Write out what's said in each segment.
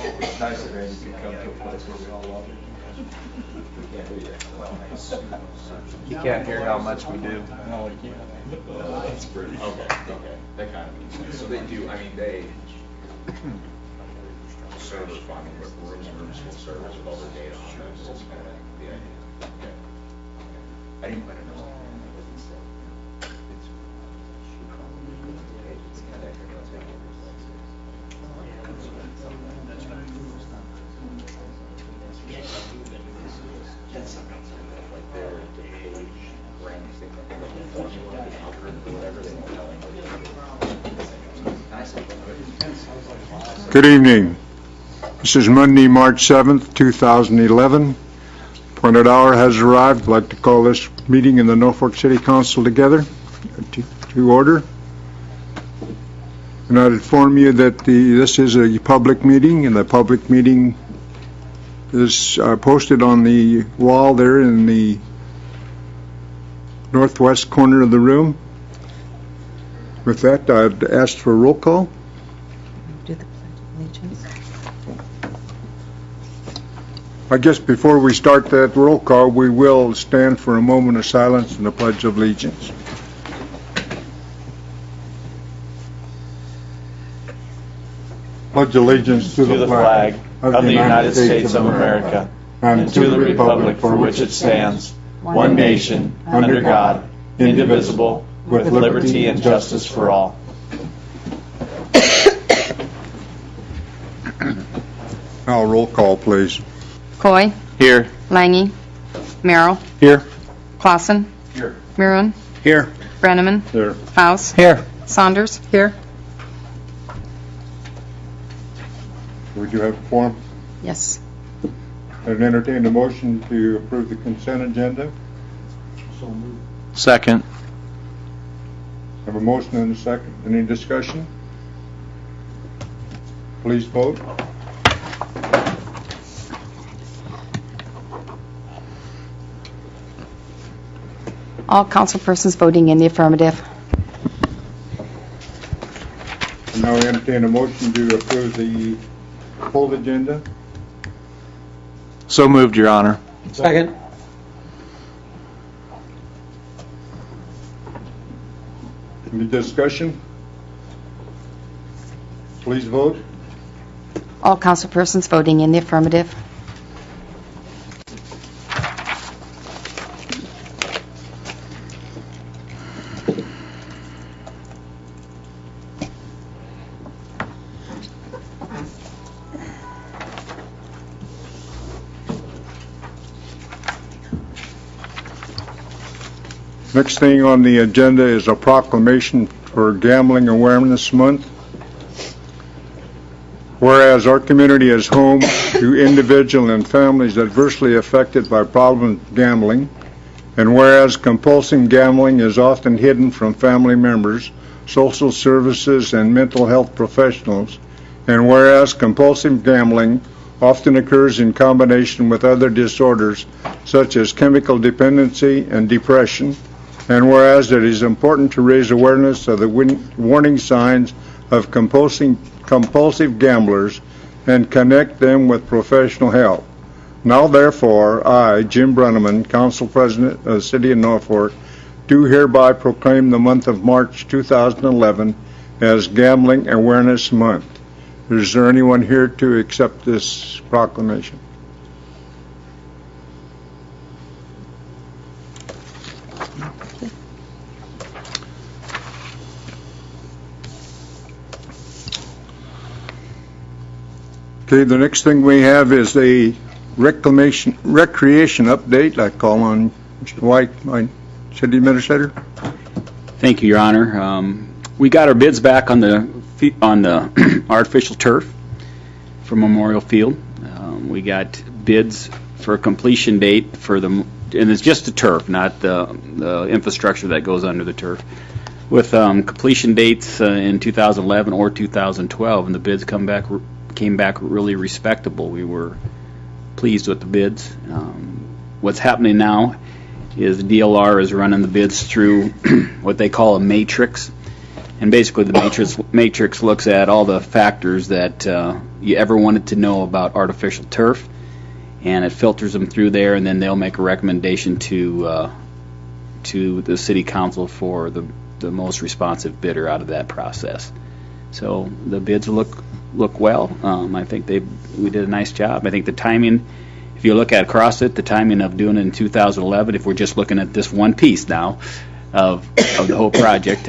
It's nice that Randy can come to a place where we all love him. He can't hear how much we do. No, he can't. That's pretty. Okay, that kind of makes sense. So they do, I mean, they server farming with rooms full service with all their data on them. So it's kind of the idea. Okay. I didn't quite understand. Like their page ranks, they think of the formula, the algorithm, whatever they know. Good evening. This is Monday, March 7th, 2011. Appointed hour has arrived. I'd like to call this meeting in the Norfolk City Council together to order. And I'd inform you that this is a public meeting, and the public meeting is posted on the wall there in the northwest corner of the room. With that, I'd ask for a roll call. Do the Pledge of Allegiance. I guess before we start that roll call, we will stand for a moment of silence in the Pledge of Allegiance. Pledge allegiance to the flag of the United States of America and to the republic for which it stands, one nation, under God, indivisible, with liberty and justice for all. Now, roll call, please. Coy. Here. Lange. Merrill. Here. Clausen. Here. Murun. Here. Brenneman. There. House. Here. Saunders. Here. We do have a form. Yes. I'd entertain a motion to approve the consent agenda. Second. Have a motion and a second. Any discussion? Please vote. All councilpersons voting in the affirmative. And now I entertain a motion to approve the full agenda. So moved, Your Honor. Second. Any discussion? Please vote. All councilpersons voting in the affirmative. Next thing on the agenda is a proclamation for Gambling Awareness Month. Whereas our community is home to individuals and families adversely affected by problem gambling, and whereas compulsive gambling is often hidden from family members, social services, and mental health professionals, and whereas compulsive gambling often occurs in combination with other disorders such as chemical dependency and depression, and whereas it is important to raise awareness of the warning signs of compulsive gamblers and connect them with professional help. Now therefore, I, Jim Brenneman, Council President of the City of Norfolk, do hereby proclaim the month of March 2011 as Gambling Awareness Month. Is there anyone here to accept this proclamation? Okay, the next thing we have is a recreation update. I call on Mr. White, my city administrator. Thank you, Your Honor. We got our bids back on the artificial turf for Memorial Field. We got bids for a completion date for and it's just the turf, not the infrastructure that goes under the turf, with completion dates in 2011 or 2012, and the bids came back really respectable. We were pleased with the bids. What's happening now is the DLR is running the bids through what they call a matrix, And basically, the matrix looks at all the factors that you ever wanted to know about artificial turf, and it filters them through there, and then they'll make a recommendation to the city council for the most responsive bidder out of that process. So the bids look well. I think we did a nice job. I think the timing, if you look at across it, the timing of doing it in 2011, if we're just looking at this one piece now of the whole project,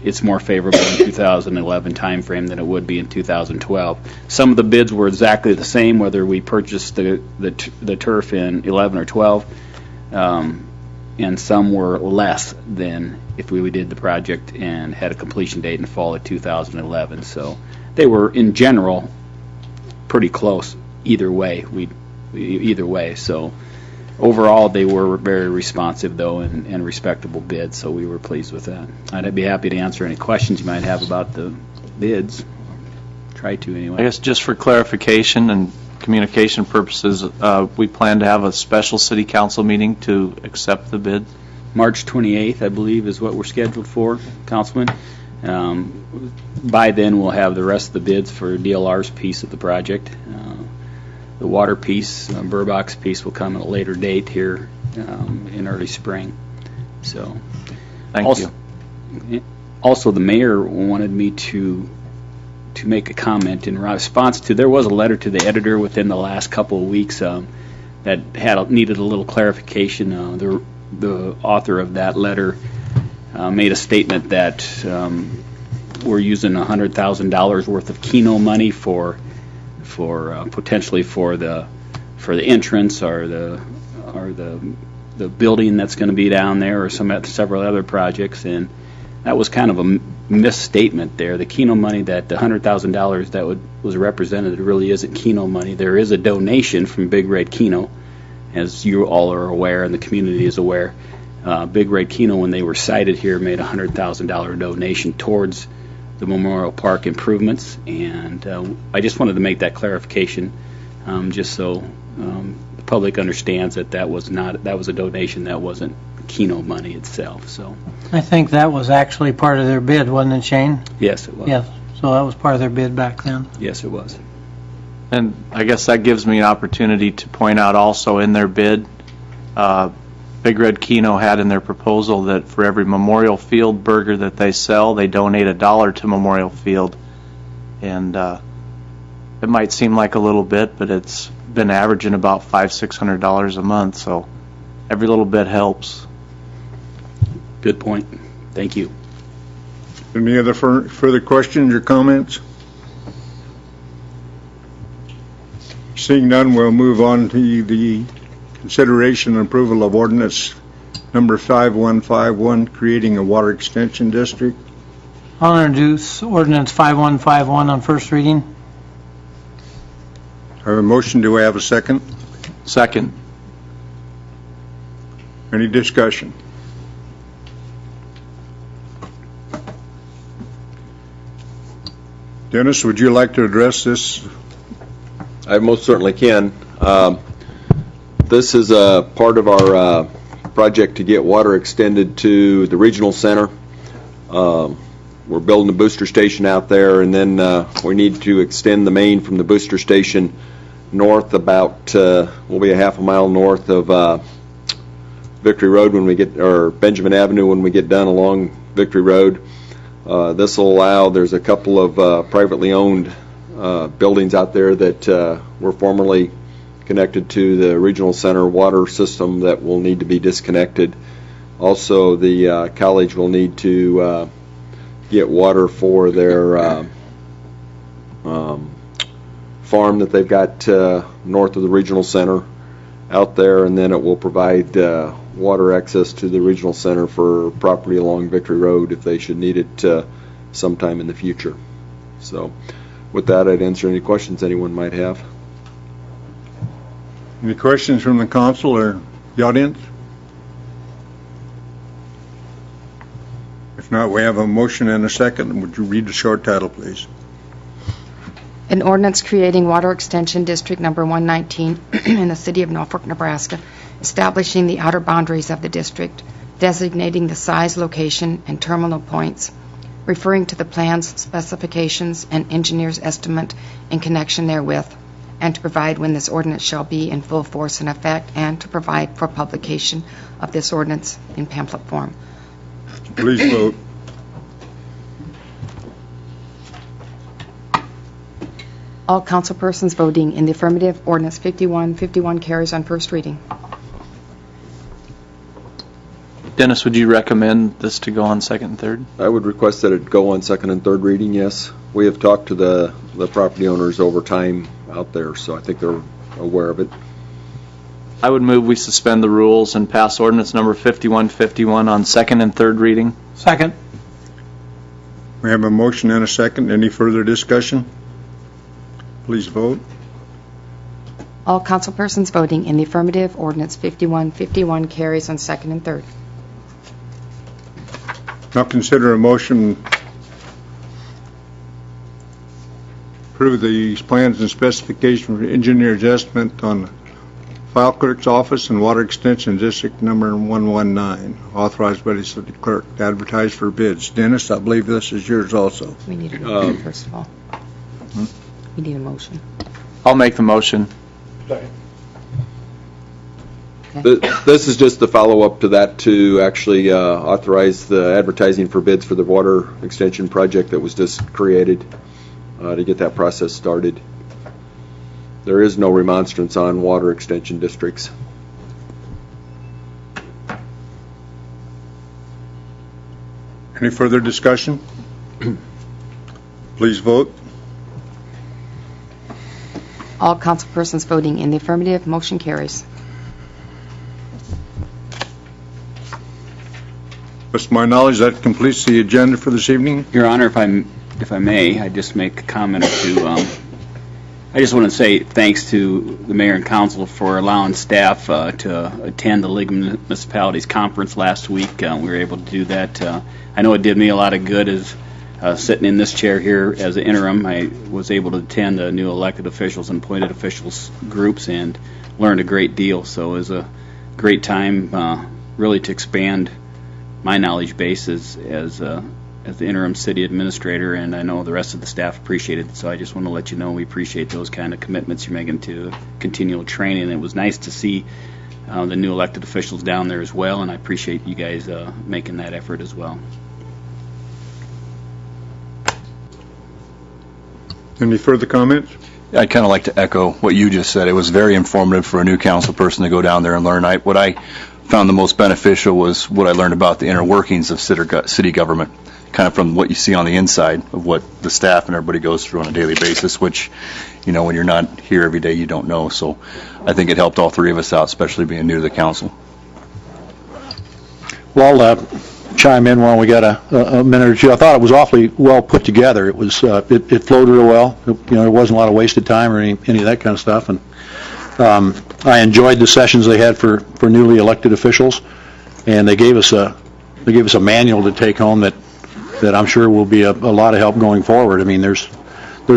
it's more favorable in 2011 timeframe than it would be in 2012. Some of the bids were exactly the same, whether we purchased the turf in 11 or 12, and some were less than if we did the project and had a completion date in the fall of 2011. So they were, in general, pretty close either way. Either way. So overall, they were very responsive, though, and respectable bids, so we were pleased with that. I'd be happy to answer any questions you might have about the bids. Try to, anyway. I guess just for clarification and communication purposes, we plan to have a special city council meeting to accept the bid. March 28th, I believe, is what we're scheduled for, Councilman. By then, we'll have the rest of the bids for DLR's piece of the project. The water piece, Burbach's piece, will come at a later date here in early spring. So, Thank you. Also, the mayor wanted me to make a comment in response to, there was a letter to the editor within the last couple of weeks that needed a little clarification. The author of that letter made a statement that we're using $100,000 worth of Keno money for potentially for the entrance or the building that's going to be down there, or several other projects, and that was kind of a misstatement there. The Keno money, that the $100,000 that was represented, really isn't Keno money. There is a donation from Big Red Keno, as you all are aware and the community is aware. Big Red Keno, when they were cited here, made a $100,000 donation towards the Memorial Park improvements, and I just wanted to make that clarification, just so the public understands that was a donation, that wasn't Keno money itself. So I think that was actually part of their bid, wasn't it, Shane? yes, it was. Yes, so that was part of their bid back then. Yes, it was. And I guess that gives me an opportunity to point out also in their bid, Big Red Keno had in their proposal that for every Memorial Field burger that they sell, they donate $1 to Memorial Field. And it might seem like a little bit, but it's been averaging about $500-600 a month, so every little bit helps. Good point. Thank you. Any other further questions or comments? Seeing none, we'll move on to the consideration and approval of ordinance number 5151, creating a water extension district. I'll introduce ordinance 5151 on first reading. I have a motion. Do I have a second? Second. Any discussion? Dennis, would you like to address this? I most certainly can. This is a part of our project to get water extended to the regional center. We're building a booster station out there, and then we need to extend the main from the booster station north about, we'll be a half a mile north of Victory Road when we get, or Benjamin Avenue when we get done along Victory Road. This will allow, there's a couple of privately owned buildings out there that were formerly connected to the regional center water system that will need to be disconnected. Also, the college will need to get water for their farm that they've got north of the regional center out there, and then it will provide water access to the regional center for property along Victory Road if they should need it sometime in the future. So with that, I'd answer any questions anyone might have. Any questions from the council or the audience? If not, we have a motion and a second. Would you read the short title, please? An ordinance creating Water Extension District Number 119 in the city of Norfolk, Nebraska, establishing the outer boundaries of the district, designating the size, location, and terminal points, referring to the plans, specifications, and engineer's estimate in connection therewith, and to provide when this ordinance shall be in full force and effect, and to provide for publication of this ordinance in pamphlet form. Please vote. All councilpersons voting in the affirmative, ordinance 5151 carries on first reading. Dennis, would you recommend this to go on second and third? I would request that it go on second and third reading, yes. We have talked to the property owners over time out there, so I think they're aware of it. I would move we suspend the rules and pass ordinance number 5151 on second and third reading. Second. We have a motion and a second. Any further discussion? Please vote. All councilpersons voting in the affirmative, ordinance 5151 carries on second and third. Now consider a motion approve these plans and specifications for engineer's estimate on file clerk's office and water extension district number 119, authorized by the city clerk to advertise for bids. Dennis, I believe this is yours also. We need a motion, first of all. We need a motion. I'll make the motion. This is just the follow-up to that to actually authorize the advertising for bids for the water extension project that was just created to get that process started. There is no remonstrance on water extension districts. Any further discussion? Please vote. All councilpersons voting in the affirmative, motion carries. Best of my knowledge, that completes the agenda for this evening. Your Honor, if I may, I just make a comment or two. I just want to say thanks to the mayor and council for allowing staff to attend the League of Municipalities conference last week. We were able to do that. I know it did me a lot of good as sitting in this chair here as an interim. I was able to attend the new elected officials and appointed officials groups and learned a great deal. So it was a great time really to expand my knowledge base as the interim city administrator, and I know the rest of the staff appreciated it. So I just want to let you know we appreciate those kind of commitments you're making to continual training. It was nice to see the new elected officials down there as well, and I appreciate you guys making that effort as well. Any further comments? I'd kind of like to echo what you just said. It was very informative for a new council person to go down there and learn. What I found the most beneficial was what I learned about the inner workings of city government, kind of from what you see on the inside of what the staff and everybody goes through on a daily basis, which, you know, when you're not here every day, you don't know. So I think it helped all three of us out, especially being new to the council. Well, I'll chime in while we got a minute or two. I thought it was awfully well put together. It was it flowed real well. You know, there wasn't a lot of wasted time or any of that kind of stuff. And I enjoyed the sessions they had for newly elected officials, and they gave us a manual to take home that I'm sure will be a lot of help going forward. I mean, there's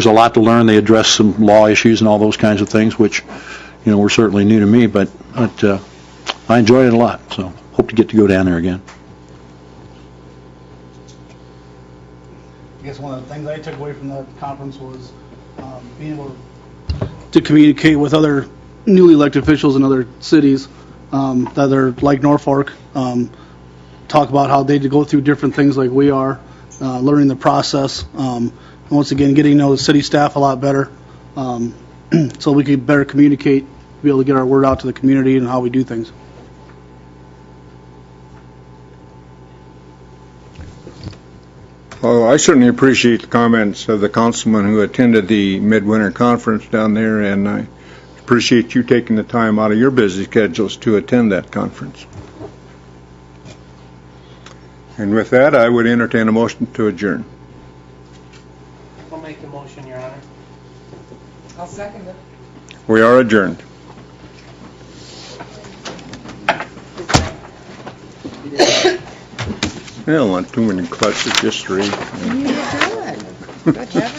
a lot to learn. They address some law issues and all those kinds of things, which, you know, were certainly new to me, but I enjoyed it a lot. So hope to get to go down there again. I guess one of the things I took away from the conference was being able to communicate with other newly elected officials in other cities that are like Norfolk, talk about how they go through different things like we are, learning the process, and once again getting to know the city staff a lot better, so we could better communicate, be able to get our word out to the community and how we do things. Well, I certainly appreciate the comments of the councilman who attended the midwinter conference down there, and I appreciate you taking the time out of your busy schedules to attend that conference. And with that, I would entertain a motion to adjourn. I'll make the motion, Your Honor. I'll second it. We are adjourned. I don't want too many clutches, just three. You're good. Good job.